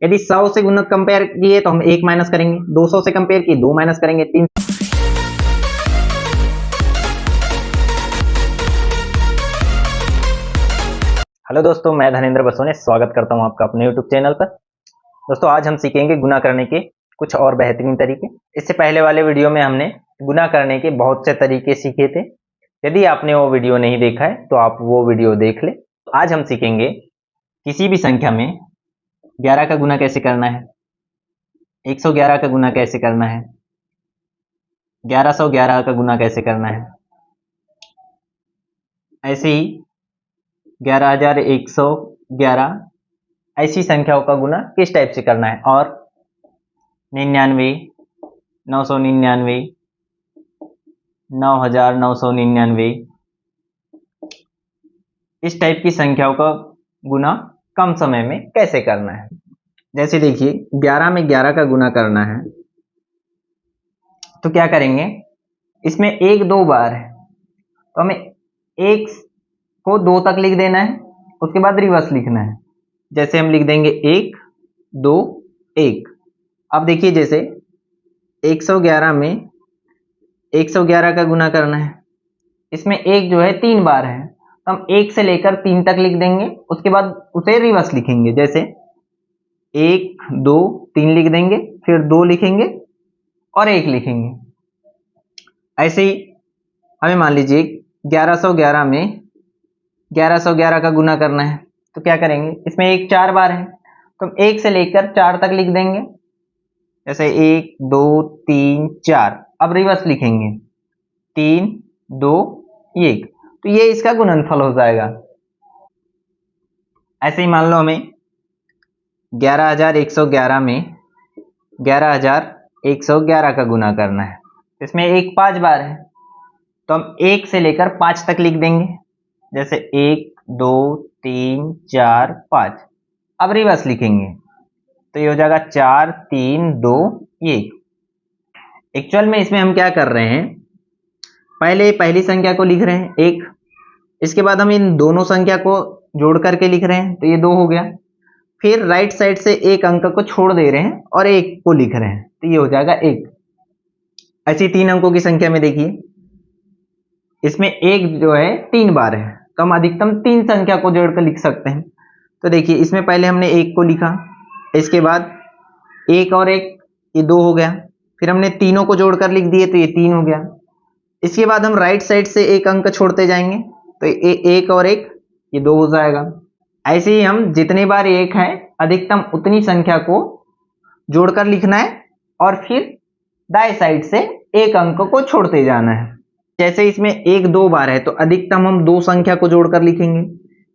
यदि 100 से गुणक कंपेयर किए तो हम 1 माइनस करेंगे, 200 से कंपेयर किए 2 माइनस करेंगे, 3। हेलो दोस्तों, मैं धनेंद्र बसोने स्वागत करता हूं आपका अपने YouTube चैनल पर। दोस्तों, आज हम सीखेंगे गुणा करने के कुछ और बेहतरीन तरीके। इससे पहले वाले वीडियो में हमने गुणा करने के बहुत से तरीके सीखे थे। यदि आपने वो वीडियो नहीं देखा है तो आप वो वीडियो देख ले। आज हम सीखेंगे किसी भी संख्या में 11 का गुणा कैसे करना है, 111 का गुणा कैसे करना है, 1111 का गुणा कैसे करना है, ऐसे ही 11111 ऐसी संख्याओं का गुणा किस टाइप से करना है, और 99, 999, 9999 इस टाइप की संख्याओं का गुणा कम समय में कैसे करना है। जैसे देखिए 11 में 11 का गुणा करना है तो क्या करेंगे, इसमें 1 2 बार है तो हमें 1 को 2 तक लिख देना है, उसके बाद रिवर्स लिखना है। जैसे हम लिख देंगे 1 2 1। अब देखिए जैसे 111 में 111 का गुणा करना है, इसमें 1 जो है 3 बार है तो हम 1 से लेकर 3 तक लिख देंगे, उसके बाद उसे रिवर्स लिखेंगे। जैसे 1 2 3 लिख देंगे, फिर 2 लिखेंगे और 1 लिखेंगे। ऐसे ही हमें मान लीजिए 1111 में 1111 का गुणा करना है तो क्या करेंगे, इसमें 1 4 बार है तो हम 1 से लेकर 4 तक लिख देंगे। जैसे 1 2 3 4। अब रिवर्स लिखेंगे 3 2 1, तो ये इसका गुणनफल हो जाएगा। ऐसे ही मान लो हमें 11111 में 11111 का गुणा करना है, इसमें 1 5 बार है तो हम 1 से लेकर 5 तक लिख देंगे। जैसे 1 2 3 4 5। अब रिवर्स लिखेंगे तो ये हो जाएगा 4 3 2 1। एक्चुअल में इसमें हम क्या कर रहे हैं, पहले पहली संख्या को लिख रहे हैं 1, इसके बाद हम इन दोनों संख्या को जोड़ करके लिख रहे हैं तो ये 2 हो गया। फिर राइट साइड से एक अंक को छोड़ दे रहे हैं और 1 को लिख रहे हैं तो ये हो जाएगा 1। ऐसी 3 अंकों की संख्या में देखिए इसमें 1 जो है 3 बार है तो हम अधिकतम 3 संख्या को जोड़कर लिख सकते हैं। तो देखिए इसमें पहले हमने 1 को लिखा, इसके बाद 1 और 1 ये 2 हो गया, फिर हमने तीनों को जोड़कर लिख दिए तो ये 3 हो गया। इसके बाद हम राइट साइड से एक अंक छोड़ते जाएंगे तो 1 और 1 ये 2 हो जाएगा। ऐसे ही हम जितनी बार 1 है अधिकतम उतनी संख्या को जोड़कर लिखना है और फिर दाएं साइड से एक अंक को छोड़ते जाना है। जैसे इसमें 1 2 बार है तो अधिकतम हम 2 संख्या को जोड़कर लिखेंगे,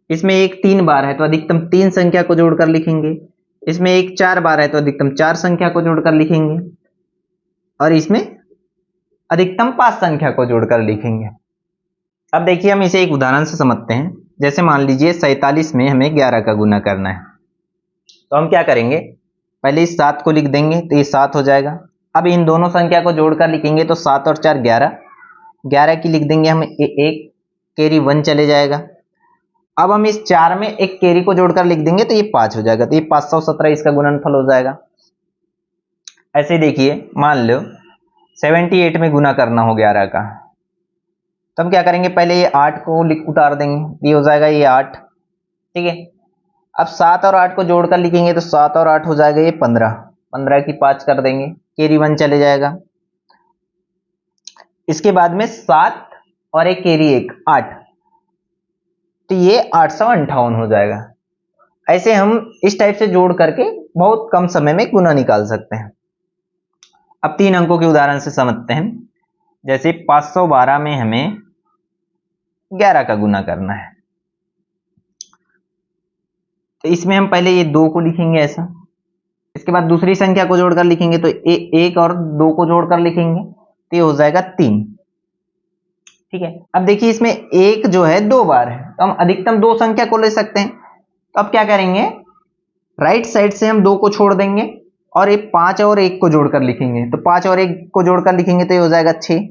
इसमें 1 3 बार है तो अधिकतम 3 संख्या को जोड़कर लिखेंगे, इसमें 1 4 बार है तो अधिकतम 4 संख्या को जोड़कर लिखेंगे और इसमें अधिकतम 5 संख्या को जोड़कर लिखेंगे। अब देखिए हम इसे एक उदाहरण से समझते हैं। जैसे मान लीजिए 47 में हमें 11 का गुणा करना है तो हम क्या करेंगे, पहले इस 7 को लिख देंगे तो ये 7 हो जाएगा। अब इन दोनों संख्या को जोड़कर लिखेंगे तो 7 और 4 11, 11 की लिख देंगे हम 1, कैरी 1 चले जाएगा। अब हम इस 4 में एक कैरी को जोड़कर लिख देंगे तो ये 5 हो जाएगा, तो ये 517 इसका गुणनफल हो जाएगा। ऐसे देखिए मान लो 78 में गुणा करना हो 11 का तो हम क्या करेंगे, पहले ये 8 को उतार देंगे, ये हो जाएगा ये 8, ठीक है। अब 7 और 8 को जोड़कर लिखेंगे तो 7 और 8 हो जाएगा ये 15, 15 की 5 कर देंगे, कैरी 1 चले जाएगा। इसके बाद में 7 और एक कैरी 1 8, तो ये 858 हो जाएगा। ऐसे हम इस टाइप से जोड़ करके बहुत कम समय में गुना निकाल सकते हैं। अब 3 अंकों के उदाहरण से समझते हैं। जैसे 512 में हमें 11 का गुना करना है तो इसमें हम पहले ये 2 को लिखेंगे ऐसा, इसके बाद दूसरी संख्या को जोड़कर लिखेंगे तो 1 और 2 को जोड़कर लिखेंगे तो ये हो जाएगा 3, ठीक है। अब देखिए इसमें 1 जो है 2 बार है तो हम अधिकतम 2 संख्या को ले सकते हैं। तो अब क्या करेंगे, राइट साइड से हम 2 को छोड़ देंगे और ये 5 और 1 को जोड़कर लिखेंगे तो 5 और 1 को जोड़कर लिखेंगे तो ये हो जाएगा 6।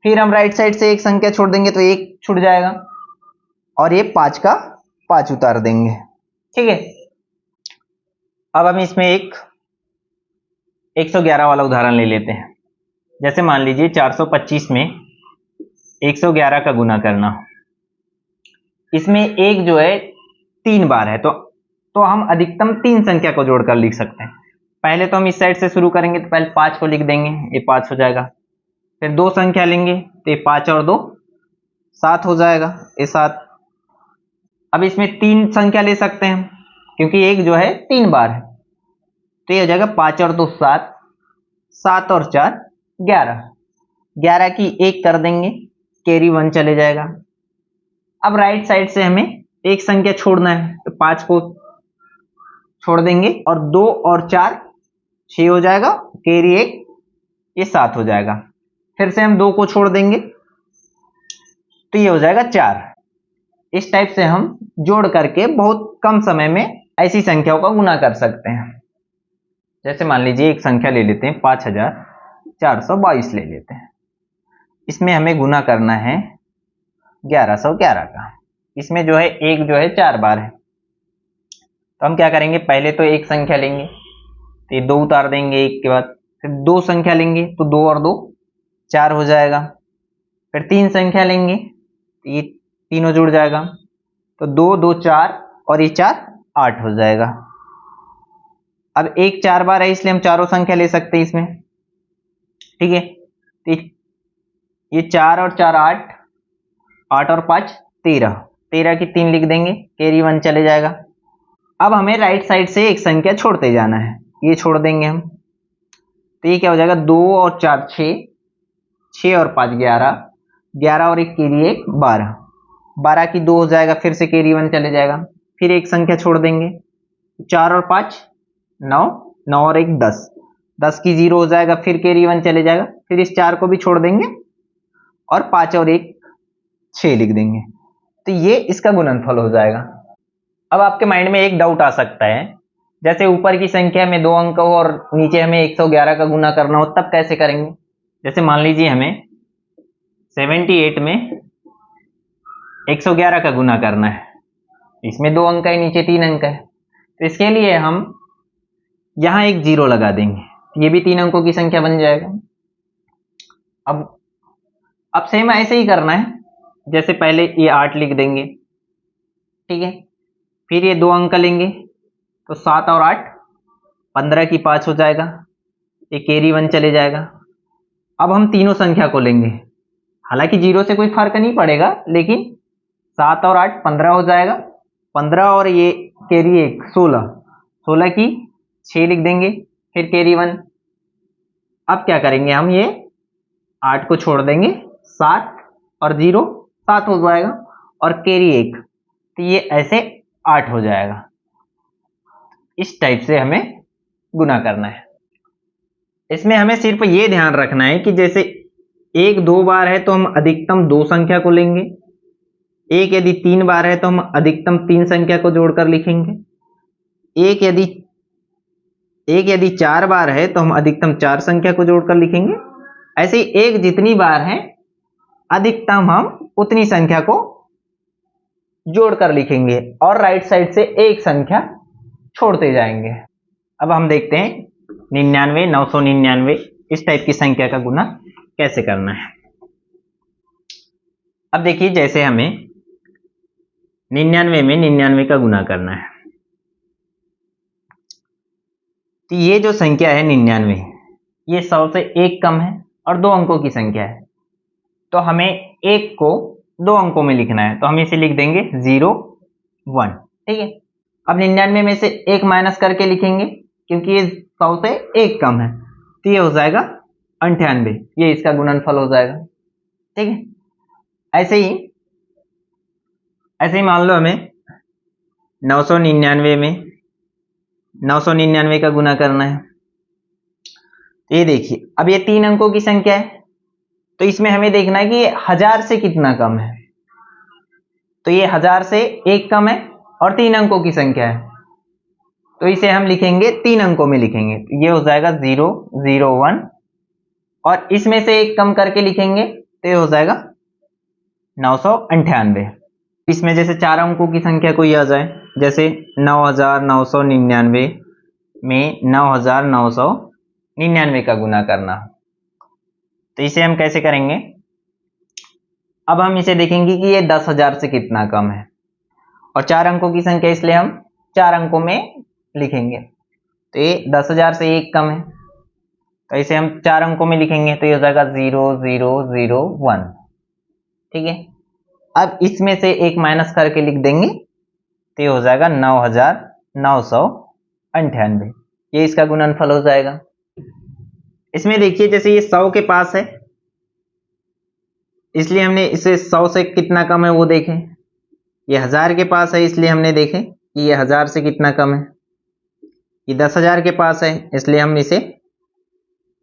फिर हम राइट साइड से एक संख्या छोड़ देंगे तो 1 छूट जाएगा और ये 5 का 5 उतार देंगे, ठीक है। अब हम इसमें एक 111 वाला उदाहरण ले लेते हैं। जैसे मान लीजिए 425 में 111 का गुना करना, इसमें एक जो है 3 बार है, तो हम अधिकतम 3 संख्या को जोड़कर लिख सकते हैं। पहले तो हम इस साइड से शुरू करेंगे, तो पहले 5 को लिख देंगे, ये 5 हो जाएगा। फिर 2 संख्या लेंगे, तो ये 5 और 2 7 हो जाएगा, ये 7। अब इसमें 3 संख्या ले सकते हैं क्योंकि एक जो है 3 बार है, तो ये हो जाएगा 5 और 2 7, 7 और 4 11, 11 की 1 कर देंगे, कैरी 1 चले जाएगा। अब राइट साइड से हमें एक संख्या छोड़ना है, तो 5 को छोड़ देंगे और 2 और 4 6 हो जाएगा, कैरी 1, ये 7 हो जाएगा। फिर से हम 2 को छोड़ देंगे, तो ये हो जाएगा 4। इस टाइप से हम जोड़ करके बहुत कम समय में ऐसी संख्याओं का गुना कर सकते हैं। जैसे मान लीजिए एक संख्या ले लेते हैं, 5422 ले लेते हैं। इसमें हमें गुना करना है 1111 का। इसमें जो है एक जो है 4 बार है, तो हम क्या करेंगे, पहले तो एक संख्या लेंगे, तो ये 2 उतार देंगे एक के बाद। फिर 2 संख्या लेंगे, तो 2 और 2 4 हो जाएगा। फिर 3 संख्या लेंगे, तो ये तीनों जुड़ जाएगा, तो 2 2 4 और ये 4 8 हो जाएगा। अब एक 4 बार है, इसलिए हम चारों संख्या ले सकते हैं इसमें, ठीक है। तो ये 4 और 4 8, 8 और 5 13, 13 की 3 लिख देंगे, कैरी 1 चले जाएगा। अब हमें राइट साइड से एक संख्या छोड़ते जाना है, ये छोड़ देंगे हम, तो ये क्या हो जाएगा, 2 और 4 6, 6 और 5 11, 11 और 1 कैरी 1 12, 12 की 2 हो जाएगा, फिर से कैरी 1 चले जाएगा। फिर एक संख्या छोड़ देंगे, 4 और 5 9, 9 और 1 10, 10 की 0 हो जाएगा, फिर कैरी 1 चले जाएगा। फिर इस 4 को भी छोड़ देंगे और 5 और 1 6 लिख देंगे, तो ये इसका गुणनफल हो जाएगा। अब आपके माइंड में एक डाउट आ सकता है, जैसे ऊपर की संख्या में 2 अंक हो और नीचे हमें 111 का गुना करना हो, तब कैसे करेंगे। जैसे मान लीजिए हमें 78 में 111 का गुना करना है, इसमें 2 अंक है, नीचे 3 अंक है, तो इसके लिए हम यहां एक 0 लगा देंगे, ये भी 3 अंकों की संख्या बन जाएगा। अब सेम ऐसे ही करना है, जैसे पहले ये 8 लिख देंगे, ठीक है। फिर ये 2 अंक लेंगे, तो 7 और 8 15 की 5 हो जाएगा, ये कैरी 1 चले जाएगा। अब हम तीनों संख्या को लेंगे, हालांकि 0 से कोई फर्क नहीं पड़ेगा, लेकिन 7 और 8 15 हो जाएगा, 15 और ये कैरी 1 16, 16 की 6 लिख देंगे, फिर कैरी 1। अब क्या करेंगे, हम ये 8 को छोड़ देंगे, 7 और 0 7 हो जाएगा, और कैरी 1, तो ये ऐसे 8 हो जाएगा। इस टाइप से हमें गुना करना है। इसमें हमें सिर्फ ये ध्यान रखना है कि जैसे 1 2 बार है तो हम अधिकतम 2 संख्या को लेंगे, एक यदि 3 बार है तो हम अधिकतम 3 संख्या को जोड़कर लिखेंगे, एक यदि 4 बार है तो हम अधिकतम 4 संख्या को जोड़कर लिखेंगे। ऐसे ही एक जितनी बार है अधिकतम हम उतनी संख्या को जोड़कर लिखेंगे और राइट साइड से एक संख्या छोड़ते जाएंगे। अब हम देखते हैं 99 999 इस टाइप की संख्या का गुना कैसे करना है। अब देखिए, जैसे हमें 99 में 99 का गुना करना है, तो ये जो संख्या है 99, ये 100 से 1 कम है और 2 अंकों की संख्या है, तो हमें 1 को 2 अंकों में लिखना है, तो हम इसे लिख देंगे 0 1, ठीक है। अब 99 में से 1 माइनस करके लिखेंगे क्योंकि ये 100 से 1 कम है, तो ये हो जाएगा 98, ये इसका गुणनफल हो जाएगा, ठीक है। ऐसे ही मान लो हमें 999 में 999 का गुना करना है, तो ये देखिए अब ये 3 अंकों की संख्या है, तो इसमें हमें देखना है कि ये 1000 से कितना कम है, तो ये 1000 से 1 कम है और 3 अंकों की संख्या है, तो इसे हम लिखेंगे 3 अंकों में लिखेंगे, तो ये हो जाएगा 0 0 1, और इसमें से 1 कम करके लिखेंगे तो ये हो जाएगा 998। इसमें जैसे 4 अंकों की संख्या कोई आ जाए, जैसे 9999, में 9999 का गुना करना हो। तो इसे हम कैसे करेंगे? अब हम इसे देखेंगे कि ये 10,000 से कितना कम है, और 4 अंकों की संख्या इसलिए हम 4 अंकों में लिखेंगे। तो ये 10,000 से 1 कम है, तो इसे हम 4 अंकों में लिखेंगे, तो ये हो जाएगा 0001। ठीक है, अब इसमें से 1 माइनस करके लिख देंगे, तो ये हो जाएगा 9998। ये इसका गुणनफल हो जाएगा। इसमें देखिए जैसे ये 100 के पास है, इसलिए हमने इसे 100 से कितना कम है वो देखें। ये 1000 के पास है, इसलिए हमने देखे कि ये 1000 से कितना कम है। ये 10,000 के पास है, इसलिए हम इसे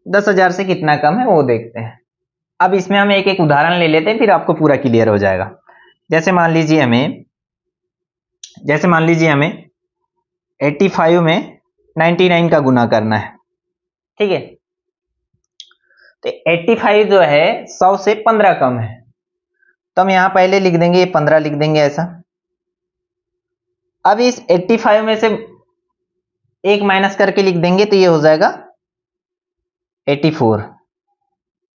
10,000 से कितना कम है वो देखते हैं। अब इसमें हम एक एक उदाहरण ले लेते हैं, फिर आपको पूरा क्लियर हो जाएगा। जैसे मान लीजिए हमें 85 में 99 का गुना करना है। ठीक है, तो 85 जो है 100 से 15 कम है, तो हम यहां पहले लिख देंगे, ये 15 लिख देंगे ऐसा। अब इस 85 में से 1 माइनस करके लिख देंगे, तो ये हो जाएगा 84।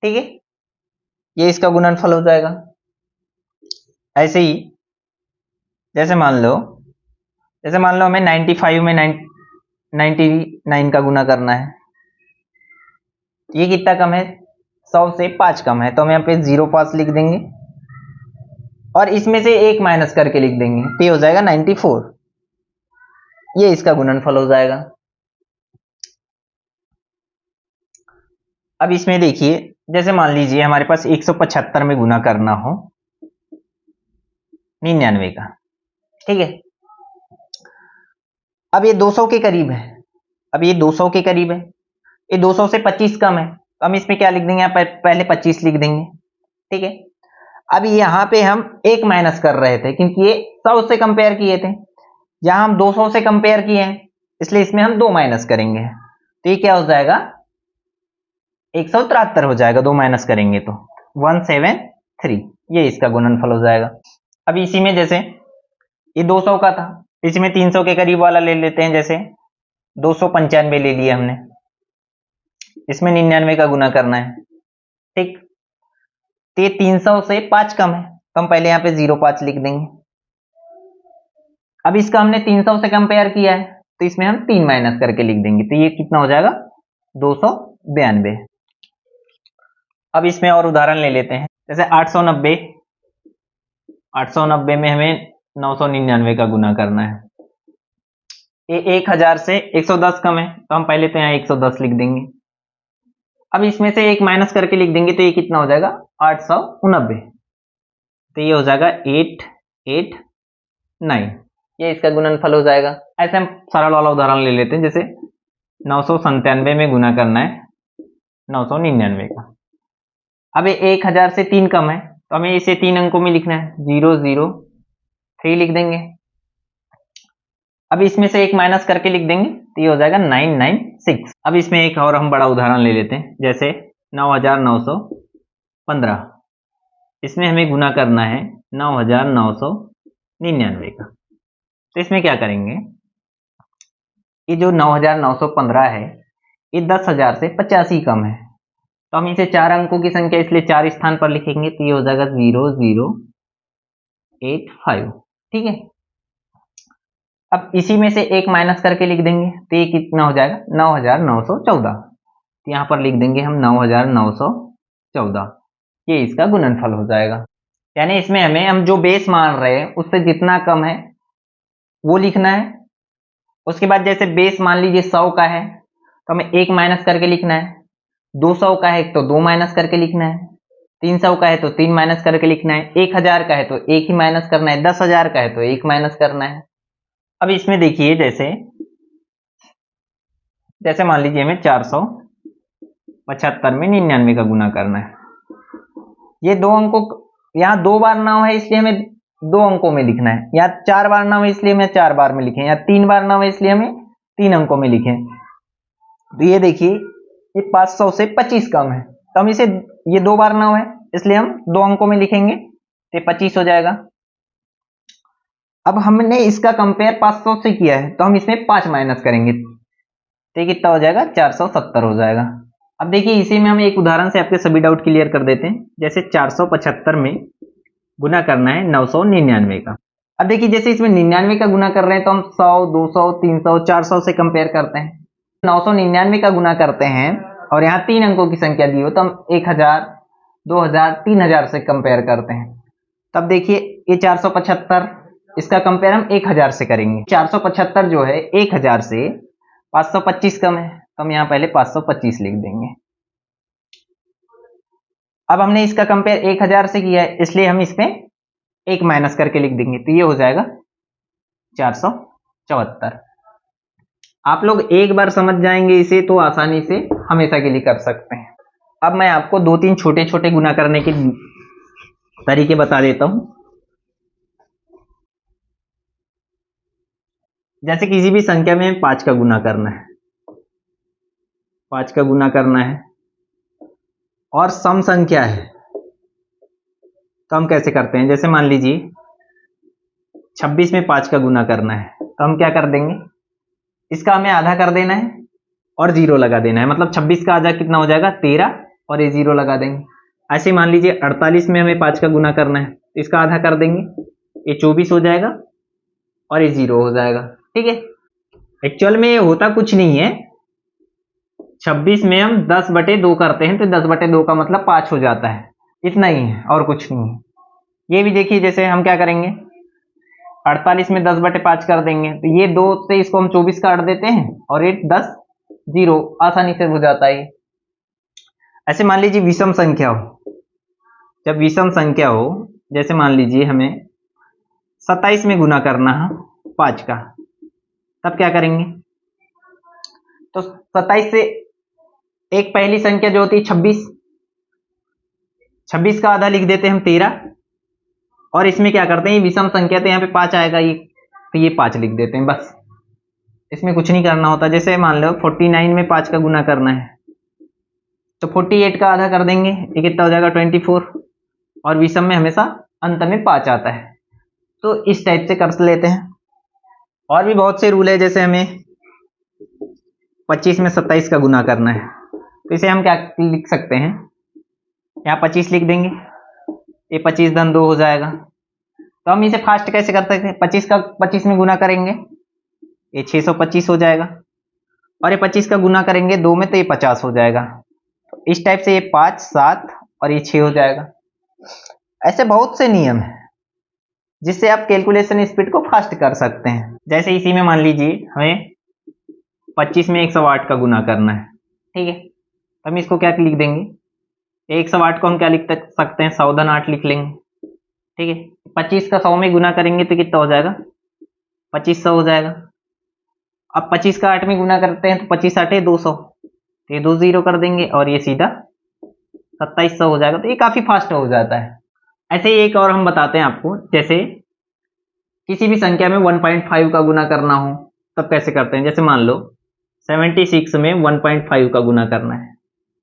ठीक है, ये इसका गुणनफल हो जाएगा। ऐसे ही जैसे मान लो हमें 95 में 99 का गुना करना है। ये कितना कम है? 100 से 5 कम है, तो हम यहाँ पे 05 लिख देंगे, और इसमें से 1 माइनस करके लिख देंगे, तो ये हो जाएगा 94। ये इसका गुणनफल हो जाएगा। अब इसमें देखिए, जैसे मान लीजिए हमारे पास 175 में गुना करना हो 99 का। ठीक है, अब ये 200 के करीब है, ये 200 से 25 कम है, तो हम इसमें क्या लिख देंगे? पहले 25 लिख देंगे। ठीक है, अब यहां पे हम 1 माइनस कर रहे थे, क्योंकि ये 100 से कंपेयर किए थे। यहां हम 200 से कंपेयर किए हैं, इसलिए इसमें हम 2 माइनस करेंगे, तो ये क्या हो जाएगा? 173 हो जाएगा। 2 माइनस करेंगे तो 173। ये इसका गुणनफल हो जाएगा। अब इसी में जैसे ये 200 का था, इसी में 300 के करीब वाला ले लेते हैं। जैसे 295 ले लिया हमने, इसमें 99 का गुना करना है। ठीक, तो ये 300 से 5 कम है, तो हम पहले यहाँ पे 05 लिख देंगे। अब इसका हमने 300 से कंपेयर किया है, तो इसमें हम 3 माइनस करके लिख देंगे, तो ये कितना हो जाएगा? 292। अब इसमें और उदाहरण ले लेते हैं। जैसे 890 में हमें 999 का गुना करना है। ये 1000 से 110 कम है, तो हम पहले तो यहाँ 110 लिख देंगे। अब इसमें से 1 माइनस करके लिख देंगे, तो ये कितना हो जाएगा? 890। तो ये हो जाएगा 889। ये इसका गुणनफल हो जाएगा। ऐसे हम सरल वाला उदाहरण ले लेते हैं। जैसे 997 में गुना करना है 999 का। अब ये 1000 से 3 कम है, तो हमें इसे 3 अंकों में लिखना है, 003 लिख देंगे। अब इसमें से 1 माइनस करके लिख देंगे, तो ये हो जाएगा 996। अब इसमें एक और हम बड़ा उदाहरण ले लेते हैं। जैसे 9915, इसमें हमें गुना करना है 9999 का। तो इसमें क्या करेंगे? ये जो 9915 है, ये 10,000 से 85 कम है, तो हम इसे 4 अंकों की संख्या, इसलिए 4 स्थान पर लिखेंगे, तो ये हो जाएगा 0085। ठीक है, अब इसी में से 1 माइनस करके लिख देंगे, तो ये कितना हो जाएगा? 9914। तो यहां पर लिख देंगे हम 9914। ये इसका गुणनफल हो जाएगा। यानी इसमें हम जो बेस मान रहे हैं उससे जितना कम है वो लिखना है। उसके बाद जैसे बेस मान लीजिए 100 का है, तो हमें 1 माइनस करके लिखना है। 200 का है तो 2 माइनस करके लिखना है। 300 का है तो 3 माइनस करके लिखना है। 1000 का है तो 1 ही माइनस करना है। 10,000 का है तो 1 माइनस करना है। अब इसमें देखिए, जैसे मान लीजिए हमें 475 में 99 का गुना करना है। ये 2 अंकों, यहाँ 2 बार ना है इसलिए हमें 2 अंकों में लिखना है। यहाँ 4 बार ना हो इसलिए हमें 4 बार में लिखें। यहाँ 3 बार ना हो इसलिए हमें 3 अंकों में लिखें। तो ये देखिए, ये 500 से 25 कम है, तो हम इसे, ये 2 बार ना हो है इसलिए हम 2 अंकों में लिखेंगे, तो 25 हो जाएगा। अब हमने इसका कंपेयर 500 से किया है, तो हम इसमें 5 माइनस करेंगे, तो ये कितना हो जाएगा, 470 हो जाएगा। अब देखिए इसी में हम एक उदाहरण से आपके सभी डाउट क्लियर कर देते हैं। जैसे 475 में गुना करना है 999 का। अब देखिए जैसे इसमें 99 का गुना कर रहे हैं तो हम 100, 200, 300, 400 से कंपेयर करते हैं। 999 का गुना करते हैं और यहाँ 3 अंकों की संख्या दी हो तो हम 1000, 2000, 3000 से कंपेयर करते हैं। तब देखिए ये 475, इसका कंपेयर हम 1000 से करेंगे। 475 जो है 1000 से 525 कम है, तो हम यहाँ पहले 525 लिख देंगे। अब हमने इसका कंपेयर 1000 से किया है, इसलिए हम इसमें 1 माइनस करके लिख देंगे, तो ये हो जाएगा 474। आप लोग एक बार समझ जाएंगे इसे तो आसानी से हमेशा के लिए कर सकते हैं। अब मैं आपको 2-3 छोटे छोटे गुना करने के तरीके बता देता हूं। जैसे किसी भी संख्या में 5 का गुना करना है, 5 का गुना करना है और सम संख्या है, तो हम कैसे करते हैं। जैसे मान लीजिए 26 में 5 का गुना करना है, तो हम क्या कर देंगे, इसका हमें आधा कर देना है और 0 लगा देना है। मतलब 26 का आधा कितना हो जाएगा, 13, और ये 0 लगा देंगे। ऐसे मान लीजिए 48 में हमें 5 का गुना करना है, तो इसका आधा कर देंगे, ये 24 हो जाएगा और ये 0 हो जाएगा। ठीक है, एक्चुअल में ये होता कुछ नहीं है। 26 में हम 10/2 करते हैं तो 10/2 का मतलब 5 हो जाता है, इतना ही है और कुछ नहीं है। ये भी देखिए जैसे हम क्या करेंगे, 48 में 10/5 कर देंगे, तो ये 2 से इसको हम 24 काट देते हैं और ये 10, 0 आसानी से हो जाता है। ऐसे मान लीजिए विषम संख्या हो, जब विषम संख्या हो, जैसे मान लीजिए हमें 27 में गुना करना है 5 का, तब क्या करेंगे, तो 27 से एक पहली संख्या जो होती है 26, 26 का आधा लिख देते हैं हम 13, और इसमें क्या करते हैं, विषम संख्या तो यहाँ पे 5 आएगा, ये तो ये 5 लिख देते हैं, बस इसमें कुछ नहीं करना होता। जैसे मान लो 49 में 5 का गुना करना है, तो 48 का आधा कर देंगे, ये कितना हो जाएगा, 24, और विषम में हमेशा अंत में 5 आता है। तो इस टाइप से कर लेते हैं। और भी बहुत से रूल है, जैसे हमें 25 में 27 का गुना करना है, तो इसे हम क्या लिख सकते हैं, यहाँ 25 लिख देंगे, ये 25 धन 2 हो जाएगा। तो हम इसे फास्ट कैसे कर सकते हैं, 25 का 25 में गुना करेंगे, ये 625 हो जाएगा, और ये 25 का गुना करेंगे 2 में, तो ये 50 हो जाएगा। तो इस टाइप से ये 5, 7 और ये 6 हो जाएगा। ऐसे बहुत से नियम है जिससे आप कैलकुलेशन स्पीड को फास्ट कर सकते हैं। जैसे इसी में मान लीजिए हमें 25 में 108 का गुना करना है, ठीक है, तो हम इसको क्या लिख देंगे, 108 को हम क्या लिख सकते हैं, 100 धन 8 लिख लेंगे। ठीक है, 25 का 100 में गुना करेंगे तो कितना हो जाएगा, 2500 हो जाएगा। अब 25 का 8 में गुना करते हैं तो 25 8 200, तो ये 2 0 कर देंगे और ये सीधा 2700 हो जाएगा। तो ये काफी फास्ट हो जाता है। ऐसे ही एक और हम बताते हैं आपको, जैसे किसी भी संख्या में 1.5 का गुना करना हो तब कैसे करते हैं। जैसे मान लो 76 में 1.5 का गुना करना है,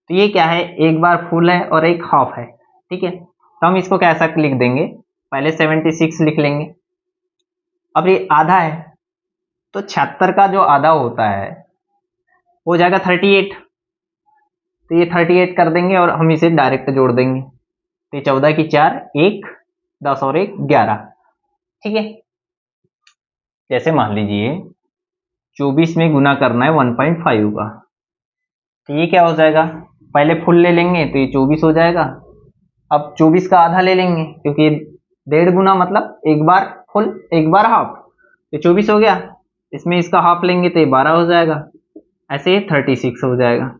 तो ये क्या है, एक बार फुल है और एक हाफ है। ठीक है, तो हम इसको कैसा लिख देंगे, पहले 76 लिख लेंगे, अब ये आधा है तो 76 का जो आधा होता है हो जाएगा 38, तो ये 38 कर देंगे और हम इसे डायरेक्ट जोड़ देंगे, तो 14 की 4, 1, 10 और 1 11। ठीक है, जैसे मान लीजिए 24 में गुना करना है 1.5 का, तो ये क्या हो जाएगा, पहले फुल ले लेंगे तो ये 24 हो जाएगा। अब 24 का आधा ले लेंगे क्योंकि ये 1.5 गुना मतलब एक बार फुल एक बार हाफ, तो 24 हो गया, इसमें इसका हाफ लेंगे तो ये 12 हो जाएगा, ऐसे 36 हो जाएगा।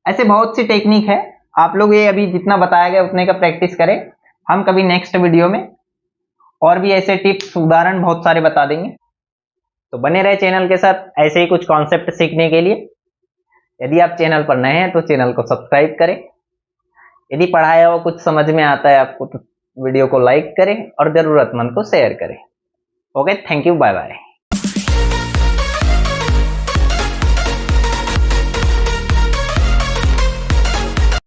ऐसे बहुत सी टेक्निक है, आप लोग ये अभी जितना बताया गया उतने का प्रैक्टिस करें। हम कभी नेक्स्ट वीडियो में और भी ऐसे टिप्स उदाहरण बहुत सारे बता देंगे, तो बने रहे चैनल के साथ ऐसे ही कुछ कॉन्सेप्ट सीखने के लिए। यदि आप चैनल पर नए हैं तो चैनल को सब्सक्राइब करें। यदि पढ़ाया हुआ कुछ समझ में आता है आपको तो वीडियो को लाइक करें और जरूरतमंद को शेयर करें। Okay, thank you, bye bye.